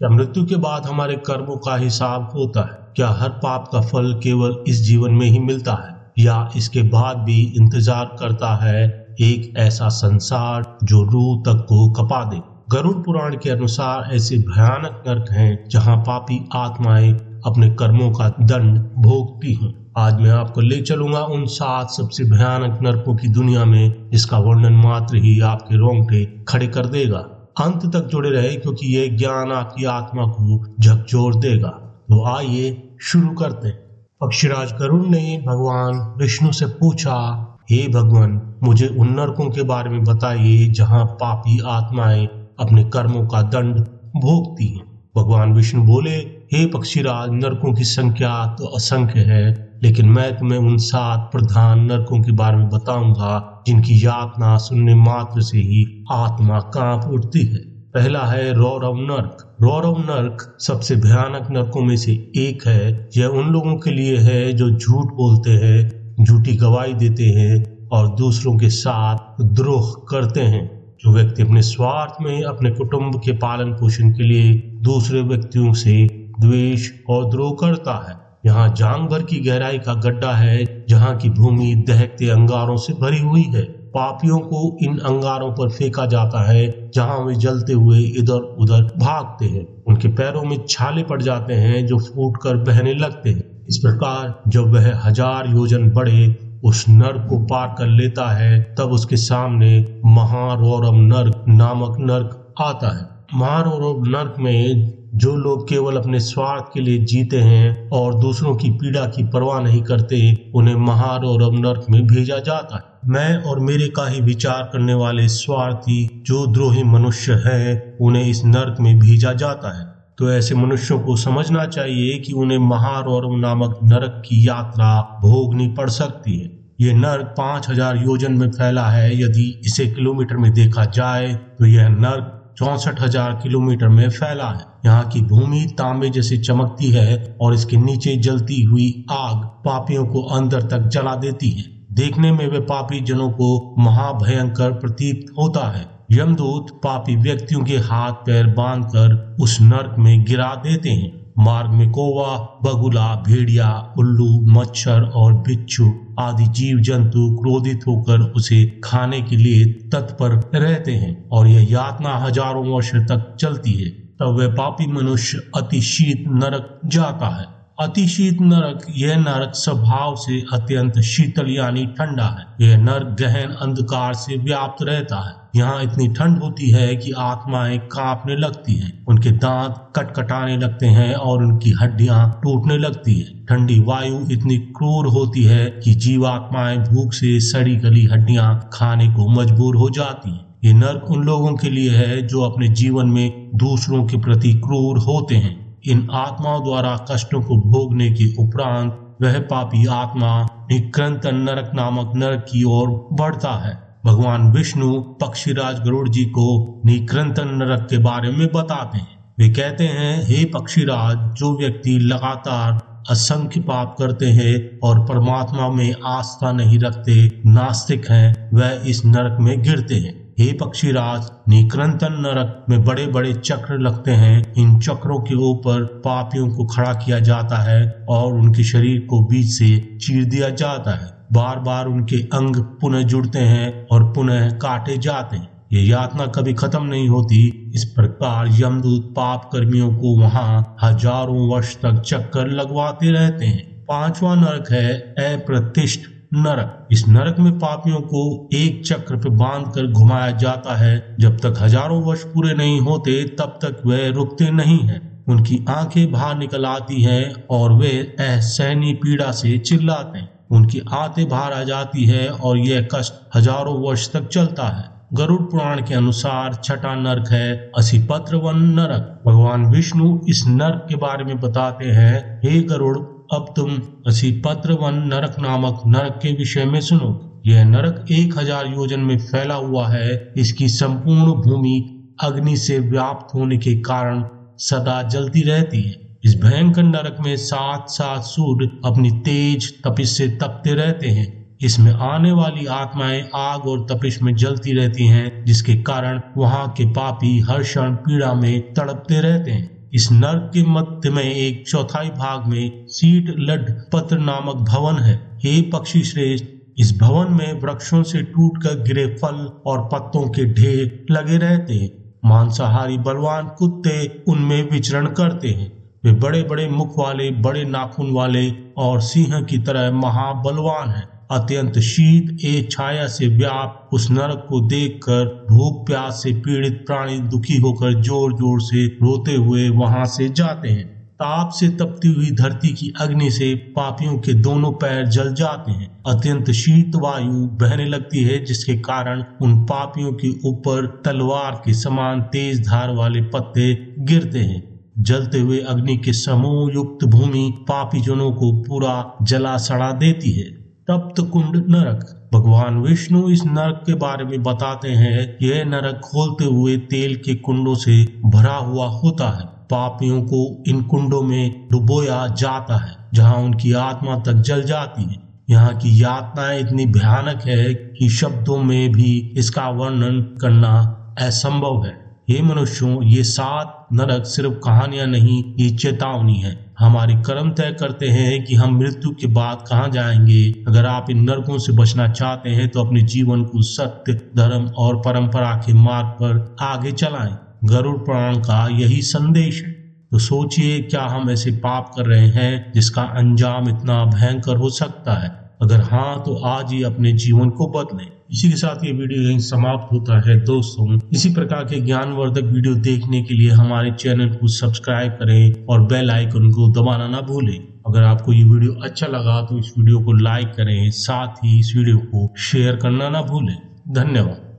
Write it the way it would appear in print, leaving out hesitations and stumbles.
क्या मृत्यु के बाद हमारे कर्मों का हिसाब होता है? क्या हर पाप का फल केवल इस जीवन में ही मिलता है या इसके बाद भी इंतजार करता है एक ऐसा संसार जो रूह तक को कपा दे? गरुड़ पुराण के अनुसार ऐसे भयानक नरक हैं जहां पापी आत्माएं अपने कर्मों का दंड भोगती हैं। आज मैं आपको ले चलूंगा उन 7 सबसे भयानक नरकों की दुनिया में जिसका वर्णन मात्र ही आपके रोंगटे खड़े कर देगा। अंत तक जुड़े रहे क्योंकि यह ज्ञान आपकी आत्मा को झकझोर देगा। तो आइए शुरू करते हैं। पक्षीराज गरुड़ ने भगवान विष्णु से पूछा, हे भगवान, मुझे उन नरकों के बारे में बताइए जहां पापी आत्माएं अपने कर्मों का दंड भोगती हैं। भगवान विष्णु बोले, हे पक्षीराज, नरकों की संख्या तो असंख्य है, लेकिन मैं तुम्हें उन 7 प्रधान नरकों के बारे में बताऊंगा जिनकी यातना सुनने मात्र से ही आत्मा कांप उठती है। पहला है रौरव नर्क। रौरव नर्क सबसे भयानक नरकों में से एक है। यह उन लोगों के लिए है जो झूठ बोलते हैं, झूठी गवाही देते हैं और दूसरों के साथ द्रोह करते हैं। जो व्यक्ति अपने स्वार्थ में अपने कुटुंब के पालन पोषण के लिए दूसरे व्यक्तियों से द्वेष और द्रोह करता है। यहाँ जांग भर की गहराई का गड्ढा है जहाँ की भूमि दहकते अंगारों से भरी हुई है। पापियों को इन अंगारों पर फेंका जाता है जहाँ वे जलते हुए इधर उधर भागते हैं। उनके पैरों में छाले पड़ जाते हैं जो फूटकर बहने लगते हैं। इस प्रकार जब वह 1000 योजन बड़े उस नर्क को पार कर लेता है तब उसके सामने महारौरव नर्क नामक नर्क आता है। महारौरव नर्क में जो लोग केवल अपने स्वार्थ के लिए जीते हैं और दूसरों की पीड़ा की परवाह नहीं करते, उन्हें महारौरव नर्क में भेजा जाता है। मैं और मेरे का ही विचार करने वाले स्वार्थी जो द्रोही मनुष्य हैं, उन्हें इस नर्क में भेजा जाता है। तो ऐसे मनुष्यों को समझना चाहिए कि उन्हें महारौरव नामक नरक की यात्रा भोगनी पड़ सकती है। ये नर्क 5000 योजन में फैला है। यदि इसे किलोमीटर में देखा जाए तो यह नर्क 64,000 किलोमीटर में फैला है। यहाँ की भूमि तांबे जैसे चमकती है और इसके नीचे जलती हुई आग पापियों को अंदर तक जला देती है। देखने में वे पापी जनों को महाभयंकर प्रतीत होता है। यमदूत पापी व्यक्तियों के हाथ पैर बांधकर उस नर्क में गिरा देते हैं। मार्ग में कौवा, बगुला, भेड़िया, उल्लू, मच्छर और बिच्छू आदि जीव जंतु क्रोधित होकर उसे खाने के लिए तत्पर रहते हैं और यह यातना हजारों वर्ष तक चलती है। तब वह पापी मनुष्य अति शीत नरक जाता है। अति शीत नरक, यह नरक स्वभाव से अत्यंत शीतल यानी ठंडा है। यह नरक गहन अंधकार से व्याप्त रहता है। यहाँ इतनी ठंड होती है कि आत्माएं कांपने लगती हैं, उनके दांत कटकटाने लगते हैं और उनकी हड्डियां टूटने लगती है। ठंडी वायु इतनी क्रूर होती है कि जीवात्माएं भूख से सड़ी गली हड्डियां खाने को मजबूर हो जाती हैं। ये नरक उन लोगों के लिए है जो अपने जीवन में दूसरों के प्रति क्रूर होते हैं। इन आत्माओं द्वारा कष्टों को भोगने के उपरांत वह पापी आत्मा निकृंतन नरक नामक नरक की ओर बढ़ता है। भगवान विष्णु पक्षीराज गरुड़ जी को निकृंतन नरक के बारे में बताते हैं। वे कहते हैं, हे पक्षीराज, जो व्यक्ति लगातार असंख्य पाप करते हैं और परमात्मा में आस्था नहीं रखते, नास्तिक हैं, वह इस नरक में गिरते हैं। हे पक्षीराज, निकृंतन नरक में बड़े बड़े चक्र लगते हैं। इन चक्रों के ऊपर पापियों को खड़ा किया जाता है और उनके शरीर को बीच से चीर दिया जाता है। बार बार उनके अंग पुनः जुड़ते हैं और पुनः काटे जाते हैं। ये यातना कभी खत्म नहीं होती। इस प्रकार यमदूत पाप कर्मियों को वहां हजारों वर्ष तक चक्कर लगवाते रहते हैं। 5वां नरक है अप्रतिष्ठ नरक। इस नरक में पापियों को एक चक्र पे बांधकर घुमाया जाता है। जब तक हजारों वर्ष पूरे नहीं होते तब तक वे रुकते नहीं हैं। उनकी आंखें बाहर निकल आती हैं और वे असहनीय पीड़ा से चिल्लाते हैं। उनकी आंतें बाहर आ जाती है और यह कष्ट हजारों वर्ष तक चलता है। गरुड़ पुराण के अनुसार 6वां नरक है असिपत्रवन नरक। भगवान विष्णु इस नरक के बारे में बताते हैं, हे गरुड़, अब तुम असिपत्रवन नरक नामक नरक के विषय में सुनो। यह नरक 1000 योजन में फैला हुआ है। इसकी संपूर्ण भूमि अग्नि से व्याप्त होने के कारण सदा जलती रहती है। इस भयंकर नरक में 7 सूर्य अपनी तेज तपिश से तपते रहते हैं। इसमें आने वाली आत्माएं आग और तपिश में जलती रहती हैं, जिसके कारण वहां के पापी हर क्षण पीड़ा में तड़पते रहते हैं। इस नरक के मध्य में एक चौथाई भाग में सीट लड पत्र नामक भवन है। हे पक्षी श्रेष्ठ, इस भवन में वृक्षों से टूटकर गिरे फल और पत्तों के ढेर लगे रहते हैं। मांसाहारी बलवान कुत्ते उनमें विचरण करते हैं। वे बड़े बड़े मुख वाले, बड़े नाखून वाले और सिंह की तरह महाबलवान हैं। अत्यंत शीत ए छाया से व्याप्त उस नरक को देखकर भूख प्यास से पीड़ित प्राणी दुखी होकर जोर जोर से रोते हुए वहां से जाते हैं। ताप से तपती हुई धरती की अग्नि से पापियों के दोनों पैर जल जाते हैं। अत्यंत शीत वायु बहने लगती है, जिसके कारण उन पापियों के ऊपर तलवार के समान तेज धार वाले पत्ते गिरते हैं। जलते हुए अग्नि के समूह युक्त भूमि पापी जनों को पूरा जला सड़ा देती है। तप्त कुंड नरक। भगवान विष्णु इस नरक के बारे में बताते हैं। यह नरक खोलते हुए तेल के कुंडों से भरा हुआ होता है। पापियों को इन कुंडों में डुबोया जाता है, जहां उनकी आत्मा तक जल जाती है। यहाँ की यातनाएं इतनी भयानक है कि शब्दों में भी इसका वर्णन करना असंभव है। ये मनुष्यों, ये 7 नरक सिर्फ कहानियां नहीं, ये चेतावनी है। हमारे कर्म तय करते हैं कि हम मृत्यु के बाद कहाँ जाएंगे। अगर आप इन नरकों से बचना चाहते हैं तो अपने जीवन को सत्य, धर्म और परंपरा के मार्ग पर आगे चलाएं। गरुड़ पुराण का यही संदेश है। तो सोचिए, क्या हम ऐसे पाप कर रहे हैं जिसका अंजाम इतना भयंकर हो सकता है? अगर हाँ, तो आज ही अपने जीवन को बदलें। इसी के साथ ये वीडियो यहीं समाप्त होता है। दोस्तों, इसी प्रकार के ज्ञानवर्धक वीडियो देखने के लिए हमारे चैनल को सब्सक्राइब करें और बेल आइकन को दबाना ना भूलें। अगर आपको ये वीडियो अच्छा लगा तो इस वीडियो को लाइक करें, साथ ही इस वीडियो को शेयर करना ना भूलें। धन्यवाद।